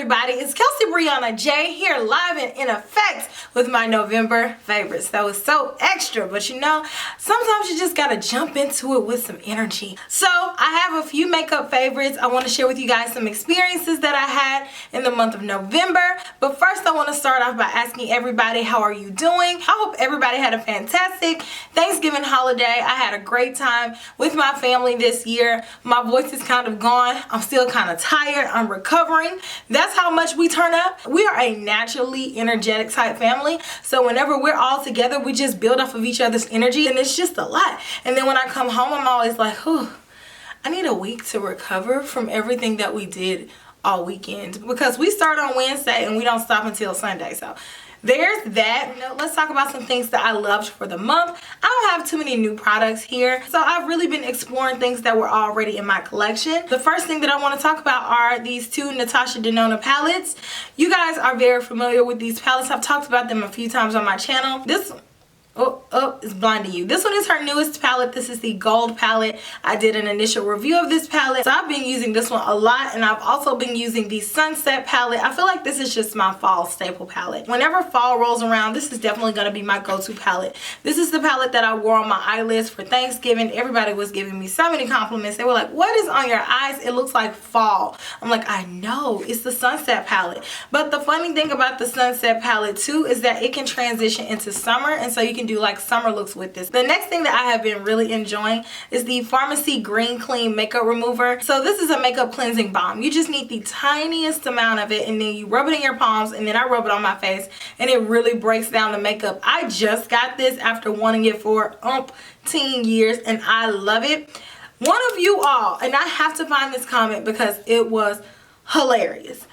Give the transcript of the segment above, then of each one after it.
everybody, it's KelseeBrianaJai here live and in effect with my November favorites. That was so extra, but you know, sometimes you just gotta jump into it with some energy. So I have a few makeup favorites. I want to share with you guys some experiences that I had in the month of November. But first I want to start off by asking everybody, how are you doing? I hope everybody had a fantastic Thanksgiving holiday. I had a great time with my family this year. My voice is kind of gone. I'm still kind of tired. I'm recovering. That's how much we turn up. We are a naturally energetic type family. So whenever we're all together, we just build off of each other's energy, and it's just a lot. And then when I come home, I'm always like, whew, I need a week to recover from everything that we did all weekend, because we start on Wednesday and we don't stop until Sunday. So there's that. Now, let's talk about some things that I loved for the month. I don't have too many new products here, so I've really been exploring things that were already in my collection. The first thing that I want to talk about are these two Natasha Denona palettes. You guys are very familiar with these palettes. I've talked about them a few times on my channel. This it's blinding you. This one is her newest palette. This is the gold palette. I did an initial review of this palette, so I've been using this one a lot, and I've also been using the sunset palette. I feel like this is just my fall staple palette. Whenever fall rolls around, this is definitely going to be my go-to palette. This is the palette that I wore on my eyelids for Thanksgiving. Everybody was giving me so many compliments. They were like, what is on your eyes? It looks like fall. I'm like, I know, it's the sunset palette. But the funny thing about the sunset palette too is that it can transition into summer, and so you can do like summer looks with this. The next thing that I have been really enjoying is the Pharmacy Green Clean Makeup Remover. So this is a makeup cleansing balm. You just need the tiniest amount of it, and then you rub it in your palms, and then I rub it on my face, and it really breaks down the makeup. I just got this after wanting it for umpteen years, and I love it. One of you all, and I have to find this comment because it was hilarious.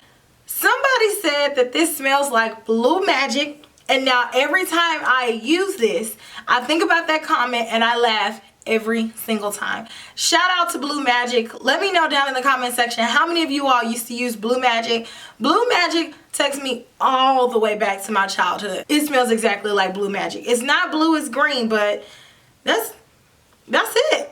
Somebody said that this smells like blue magic. And now every time I use this, I think about that comment and I laugh every single time. Shout out to Blue Magic. Let me know down in the comment section how many of you all used to use Blue Magic. Blue Magic takes me all the way back to my childhood. It smells exactly like Blue Magic. It's not blue, it's green, but that's it.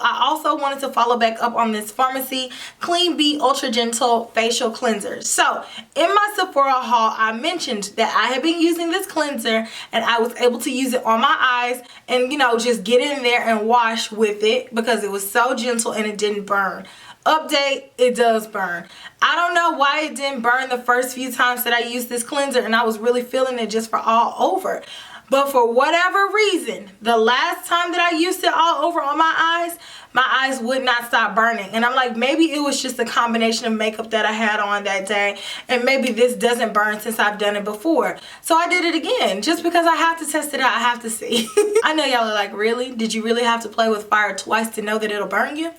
I also wanted to follow back up on this Pharmacy Clean Beat Ultra Gentle Facial Cleanser. So in my Sephora haul, I mentioned that I had been using this cleanser and I was able to use it on my eyes and, you know, just get in there and wash with it because it was so gentle and it didn't burn. Update, it does burn. I don't know why it didn't burn the first few times that I used this cleanser, and I was really feeling it just for all over. But for whatever reason, the last time that I used it all over on my eyes would not stop burning. And I'm like, maybe it was just a combination of makeup that I had on that day, and maybe this doesn't burn since I've done it before. So I did it again, just because I have to test it out. I have to see. I know y'all are like, really? Did you really have to play with fire twice to know that it'll burn you?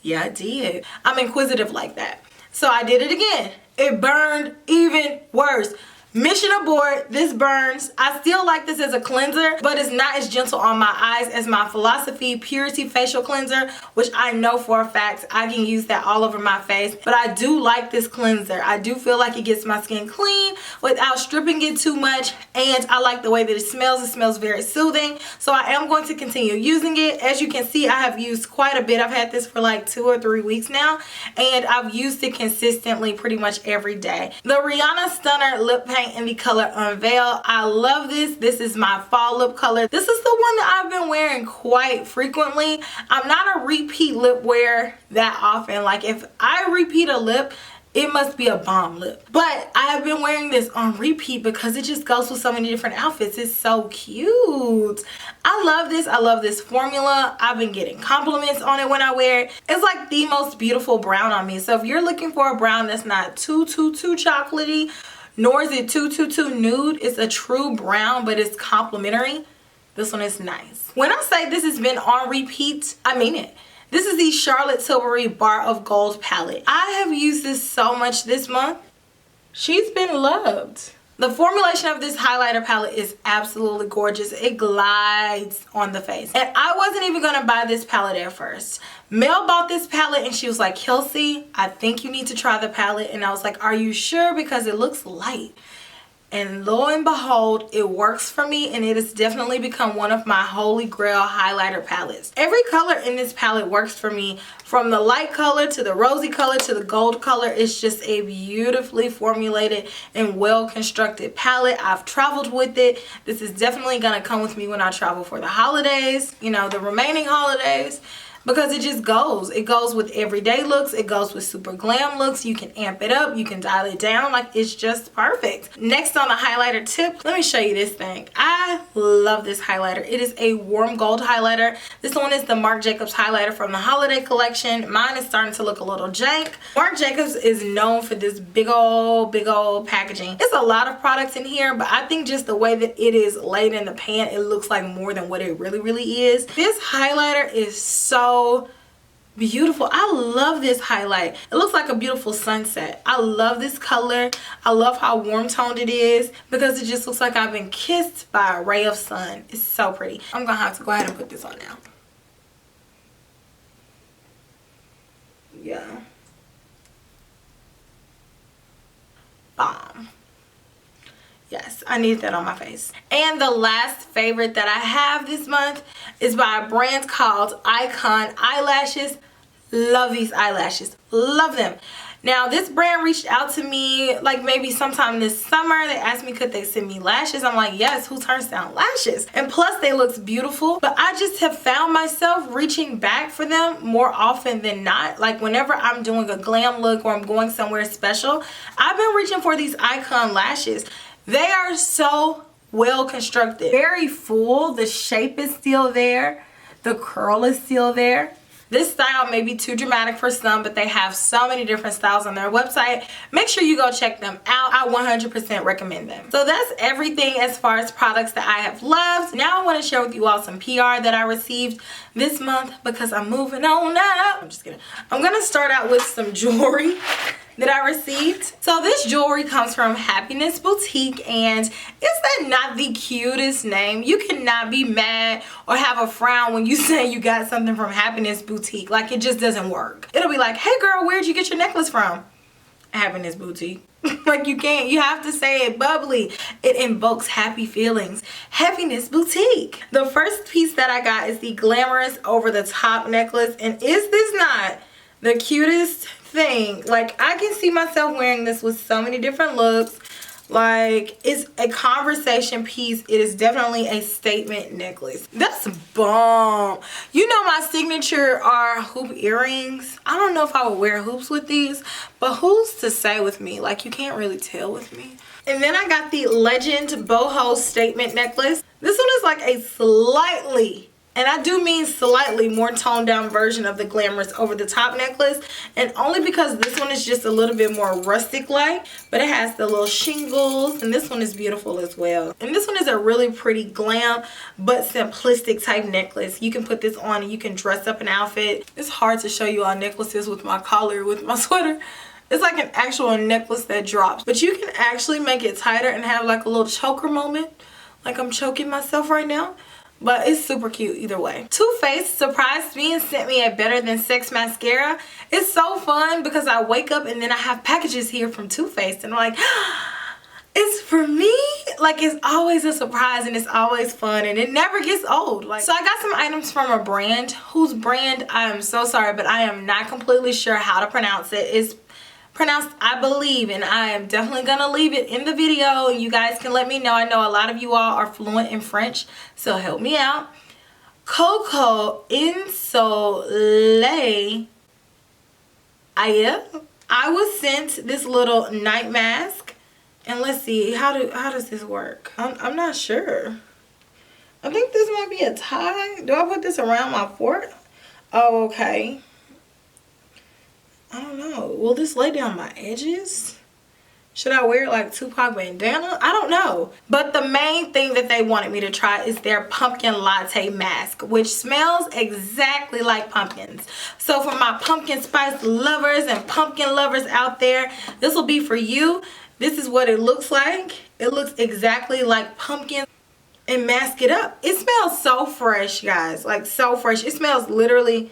Yeah, I did. I'm inquisitive like that. So I did it again. It burned even worse. Mission abort, this burns. I still like this as a cleanser, but it's not as gentle on my eyes as my Philosophy Purity Facial Cleanser, which I know for a fact I can use that all over my face. But I do like this cleanser. I do feel like it gets my skin clean without stripping it too much, and I like the way that it smells. It smells very soothing, so I am going to continue using it. As you can see, I have used quite a bit. I've had this for like 2 or 3 weeks now, and I've used it consistently pretty much every day. The Briana Stunner Lip Paint in the color Unveil. I love this. This is my fall lip color. This is the one that I've been wearing quite frequently. I'm not a repeat lip wearer that often. Like if I repeat a lip, it must be a bomb lip. But I have been wearing this on repeat because it just goes with so many different outfits. It's so cute. I love this. I love this formula. I've been getting compliments on it when I wear it. It's like the most beautiful brown on me. So if you're looking for a brown that's not too chocolatey, nor is it too nude, it's a true brown, but it's complimentary, this one is nice. When I say this has been on repeat, I mean it. This is the Charlotte Tilbury Bar of Gold palette. I have used this so much this month. She's been loved. The formulation of this highlighter palette is absolutely gorgeous. It glides on the face. And I wasn't even going to buy this palette at first. Mel bought this palette and she was like, Kelsee, I think you need to try the palette. And I was like, are you sure? Because it looks light. And lo and behold, it works for me, and it has definitely become one of my holy grail highlighter palettes. Every color in this palette works for me, from the light color to the rosy color to the gold color. It's just a beautifully formulated and well constructed palette. I've traveled with it. This is definitely gonna come with me when I travel for the holidays, you know, the remaining holidays. Because it just goes. It goes with everyday looks. It goes with super glam looks. You can amp it up. You can dial it down. Like, it's just perfect. Next on the highlighter tip, let me show you this thing. I love this highlighter. It is a warm gold highlighter. This one is the Marc Jacobs highlighter from the holiday collection. Mine is starting to look a little jank. Marc Jacobs is known for this big old packaging. It's a lot of products in here, but I think just the way that it is laid in the pan, it looks like more than what it really is. This highlighter is so beautiful. I love this highlight. It looks like a beautiful sunset. I love this color. I love how warm toned it is because it just looks like I've been kissed by a ray of sun. It's so pretty. I'm gonna have to go ahead and put this on now. Yeah. Bomb. Yes, I need that on my face. And the last favorite that I have this month is by a brand called Icon Eyelashes. Love these eyelashes. Love them. Now, this brand reached out to me like maybe sometime this summer. They asked me could they send me lashes. I'm like, yes, who turns down lashes? And plus they look beautiful. But I just have found myself reaching back for them more often than not. Like whenever I'm doing a glam look or I'm going somewhere special, I've been reaching for these Icon lashes. They are so well constructed. Very full. The shape is still there. The curl is still there. This style may be too dramatic for some, but they have so many different styles on their website. Make sure you go check them out. I 100% recommend them. So that's everything as far as products that I have loved. Now I want to share with you all some PR that I received this month because I'm moving on up. I'm just kidding. I'm going to start out with some jewelry that I received. So this jewelry comes from Happiness Boutique, and is that not the cutest name? You cannot be mad or have a frown when you say you got something from Happiness Boutique. Like, it just doesn't work. It'll be like, hey girl, where'd you get your necklace from? Happiness Boutique. Like, you can't, you have to say it bubbly. It invokes happy feelings. Happiness Boutique. The first piece that I got is the glamorous over the top necklace, and is this not the cutest thing? Like, I can see myself wearing this with so many different looks. Like, it's a conversation piece. It is definitely a statement necklace. That's bomb. You know my signature are hoop earrings. I don't know if I would wear hoops with these, but who's to say with me? Like, you can't really tell with me. And then I got the Legend Boho statement necklace. This one is like a slightly, and I do mean slightly, more toned down version of the glamorous over the top necklace. And only because this one is just a little bit more rustic like, but it has the little shingles, and this one is beautiful as well. And this one is a really pretty glam but simplistic type necklace. You can put this on and you can dress up an outfit. It's hard to show you all necklaces with my collar, with my sweater. It's like an actual necklace that drops, but you can actually make it tighter and have like a little choker moment, like I'm choking myself right now. But it's super cute either way. Too Faced surprised me and sent me a Better Than Sex mascara. It's so fun because I wake up and then I have packages here from Too Faced, and I'm like, it's for me. Like, it's always a surprise and it's always fun and it never gets old. Like, so I got some items from a brand whose brand, I am so sorry, but I am not completely sure how to pronounce it. It's pronounced I believe, and I am definitely gonna leave it in the video. You guys can let me know. I know a lot of you all are fluent in French, so help me out. Coco Insoleil. I was sent this little night mask, and let's see, how does this work? I'm not sure. I think this might be a tie. Do I put this around my forehead? Oh, okay. I don't know. Will this lay down my edges? Should I wear it like Tupac bandana? I don't know. But the main thing that they wanted me to try is their pumpkin latte mask, which smells exactly like pumpkins. So for my pumpkin spice lovers and pumpkin lovers out there, this will be for you. This is what it looks like. It looks exactly like pumpkin. And mask it up. It smells so fresh, guys. Like, so fresh. It smells literally,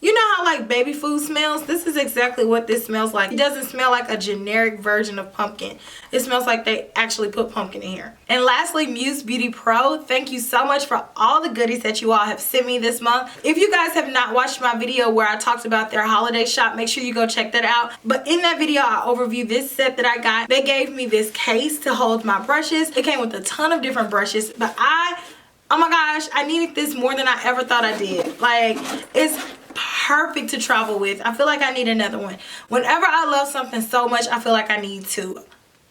You know how like baby food smells? This is exactly what this smells like. It doesn't smell like a generic version of pumpkin. It smells like they actually put pumpkin in here. And lastly, Muse Beauty Pro. Thank you so much for all the goodies that you all have sent me this month. If you guys have not watched my video where I talked about their holiday shop, make sure you go check that out. But in that video, I overview this set that I got. They gave me this case to hold my brushes. It came with a ton of different brushes, but oh my gosh, I needed this more than I ever thought I did. Like, it's perfect to travel with. I feel like I need another one. Whenever I love something so much, I feel like I need two.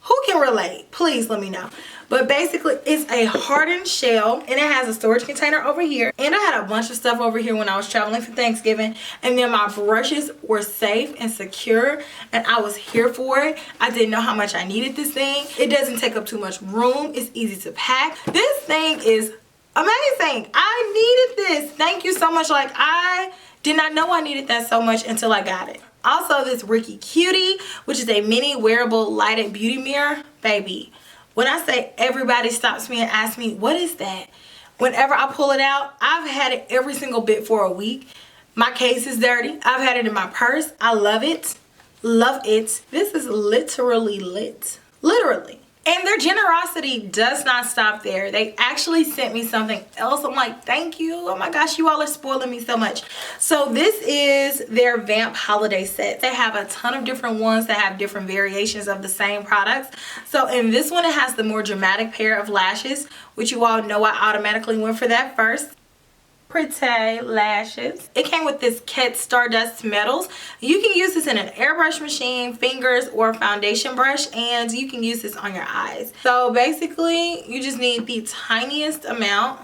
Who can relate? Please let me know. But basically, it's a hardened shell, and it has a storage container over here. And I had a bunch of stuff over here when I was traveling for Thanksgiving. And then my brushes were safe and secure, and I was here for it. I didn't know how much I needed this thing. It doesn't take up too much room. It's easy to pack. This thing is amazing. I needed this. Thank you so much. Like, I did not know I needed that so much until I got it. Also, this Ricky Cutie, which is a mini wearable lighted beauty mirror. Baby, when I say everybody stops me and asks me, what is that? Whenever I pull it out, I've had it every single bit for a week. My case is dirty. I've had it in my purse. I love it. Love it. This is literally lit. Literally. And their generosity does not stop there. They actually sent me something else. I'm like, thank you. Oh my gosh, you all are spoiling me so much. So this is their Vamp holiday set. They have a ton of different ones that have different variations of the same products. So in this one, it has the more dramatic pair of lashes, which you all know I automatically went for that first. Pretty lashes. It came with this Ket Stardust metals. You can use this in an airbrush machine, fingers, or foundation brush, and you can use this on your eyes. So basically, you just need the tiniest amount,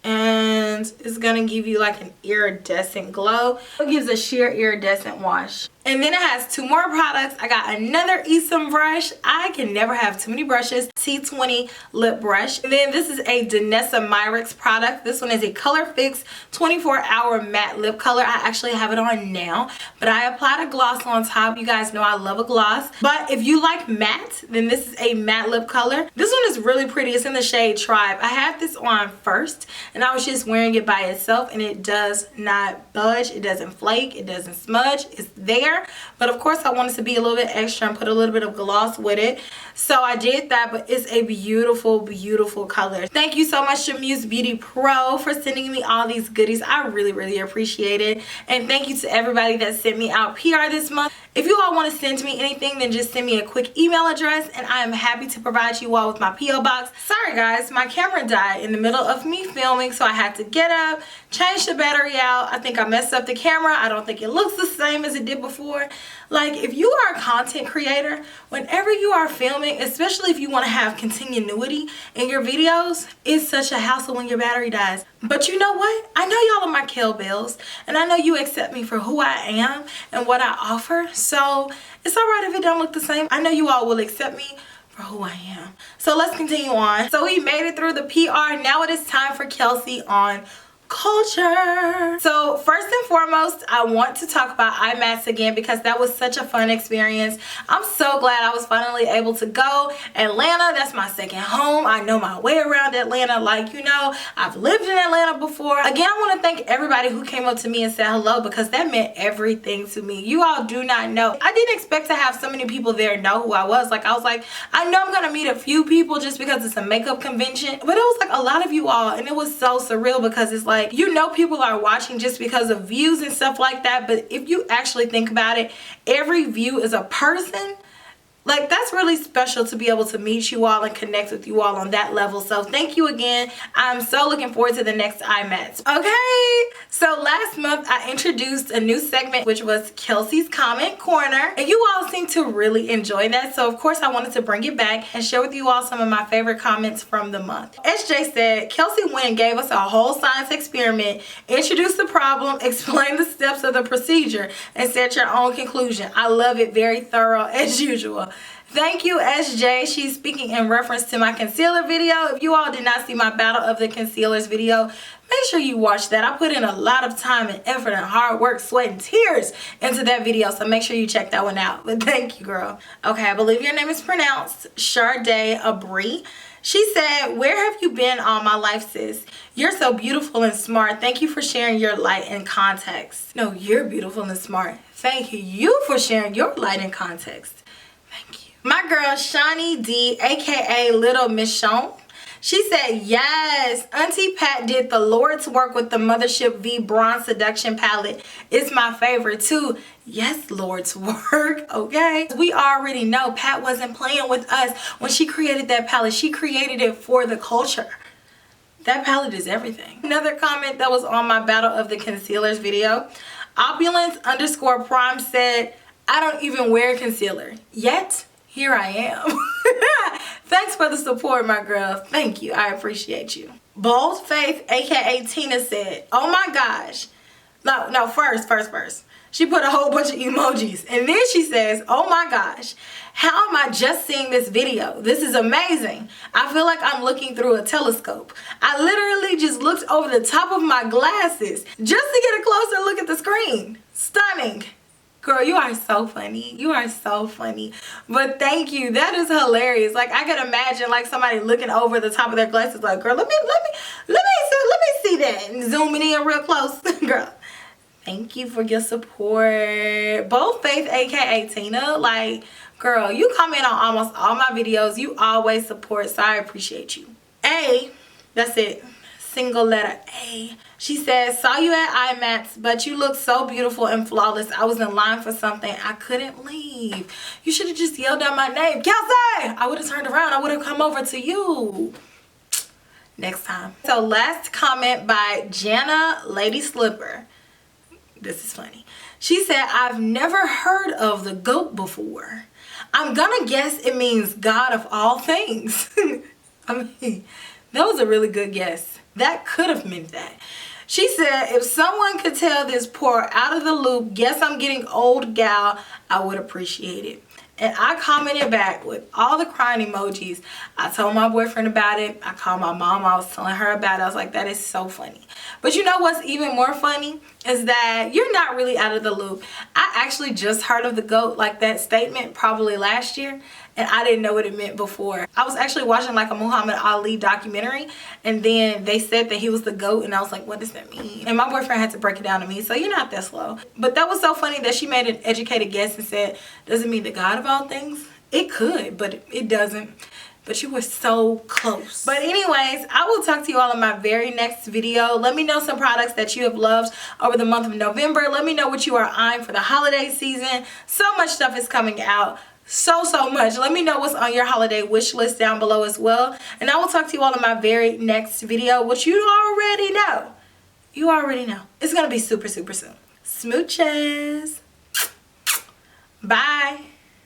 and it's gonna give you like an iridescent glow. It gives a sheer iridescent wash. And then it has two more products. I got another Esom brush. I can never have too many brushes. T20 lip brush. And then this is a Danessa Myricks product. This one is a Color Fix 24-hour matte lip color. I actually have it on now, but I applied a gloss on top. You guys know I love a gloss. But if you like matte, then this is a matte lip color. This one is really pretty. It's in the shade Tribe. I had this on first, and I was just wearing it by itself, and it does not budge. It doesn't flake. It doesn't smudge. It's there. But of course I wanted to be a little bit extra and put a little bit of gloss with it, so I did that. But it's a beautiful, beautiful color. Thank you so much to Muse Beauty Pro for sending me all these goodies. I really, really appreciate it. And thank you to everybody that sent me out PR this month. If you all want to send me anything, then just send me a quick email address, and I am happy to provide you all with my P.O. box. Sorry guys, my camera died in the middle of me filming, so I had to get up, change the battery out. I think I messed up the camera. I don't think it looks the same as it did before. Like, if you are a content creator, whenever you are filming, especially if you want to have continuity in your videos, it's such a hassle when your battery dies. But you know what? I know y'all are my Kel Belles, and I know you accept me for who I am and what I offer. So it's alright if it don't look the same. I know you all will accept me for who I am. So let's continue on. So we made it through the PR. Now it is time for Kelsee on culture. So first and foremost, I want to talk about IMATS again because that was such a fun experience. I'm so glad I was finally able to go. Atlanta, that's my second home. I know my way around Atlanta. Like, you know, I've lived in Atlanta before. Again, I want to thank everybody who came up to me and said hello, because that meant everything to me. You all do not know. I didn't expect to have so many people there know who I was. Like, I was like, I know I'm gonna meet a few people just because it's a makeup convention, but it was like a lot of you all, and it was so surreal because it's like, you know, people are watching just because of views and stuff like that, but if you actually think about it, every view is a person. Like, that's really special to be able to meet you all and connect with you all on that level. So thank you again. I'm so looking forward to the next IMATS. Okay, so last month I introduced a new segment, which was Kelsee's Comment Corner, and you all seem to really enjoy that. So of course I wanted to bring it back and share with you all some of my favorite comments from the month. SJ said, Kelsee went and gave us a whole science experiment, introduced the problem, explained the steps of the procedure, and set your own conclusion. I love it. Very thorough as usual. Thank you, SJ. She's speaking in reference to my concealer video. If you all did not see my Battle of the Concealers video, make sure you watch that. I put in a lot of time and effort and hard work, sweat, and tears into that video, so make sure you check that one out. But thank you, girl. Okay, I believe your name is pronounced Sade Abri. She said, where have you been all my life, sis? You're so beautiful and smart. Thank you for sharing your light and context. No, you're beautiful and smart. Thank you for sharing your light and context. Thank you. My girl, Shawnee D, aka Little Michonne. She said, yes, Auntie Pat did the Lord's work with the Mothership V Bronze Seduction palette. It's my favorite too. Yes, Lord's work, okay? We already know Pat wasn't playing with us when she created that palette. She created it for the culture. That palette is everything. Another comment that was on my Battle of the Concealers video. Opulence_prime said, I don't even wear concealer. Yet, here I am. Thanks for the support, my girl. Thank you. I appreciate you. Bold Faith, aka Tina, said, oh my gosh. No, first. She put a whole bunch of emojis. And then she says, oh my gosh. How am I just seeing this video? This is amazing. I feel like I'm looking through a telescope. I literally just looked over the top of my glasses just to get a closer look at the screen. Stunning. Girl, you are so funny. You are so funny. But thank you. That is hilarious. Like, I can imagine like somebody looking over the top of their glasses like, girl, let me see that, and zooming in real close. Girl, thank you for your support. Bold Faith, aka Tina, like, girl, you comment on almost all my videos. You always support, so I appreciate you. A, that's it. Single letter A. She says, saw you at IMATS, but you look so beautiful and flawless. I was in line for something. I couldn't leave. You should have just yelled out my name. Kelsee! I would have turned around. I would have come over to you. Next time. So last comment by Jana Lady Slipper. This is funny. She said, I've never heard of the goat before. I'm gonna guess it means God of all things. I mean, that was a really good guess. That could have meant that. She said, if someone could tell this poor out of the loop, guess I'm getting old gal, I would appreciate it. And I commented back with all the crying emojis. I told my boyfriend about it. I called my mom. I was telling her about it. I was like, that is so funny. But you know what's even more funny is that you're not really out of the loop. I actually just heard of the GOAT, like that statement, probably last year. And I didn't know what it meant before. I was actually watching like a Muhammad Ali documentary, and then they said that he was the GOAT, and I was like, what does that mean? And my boyfriend had to break it down to me, so you're not that slow. But that was so funny that she made an educated guess and said, does it mean the God of all things? It could, but it doesn't. But you were so close. But anyways, I will talk to you all in my very next video. Let me know some products that you have loved over the month of November. Let me know what you are eyeing for the holiday season. So much stuff is coming out. So much. Let me know what's on your holiday wish list down below as well. And I will talk to you all in my very next video, which you already know. You already know. It's going to be super soon. Smooches. Bye.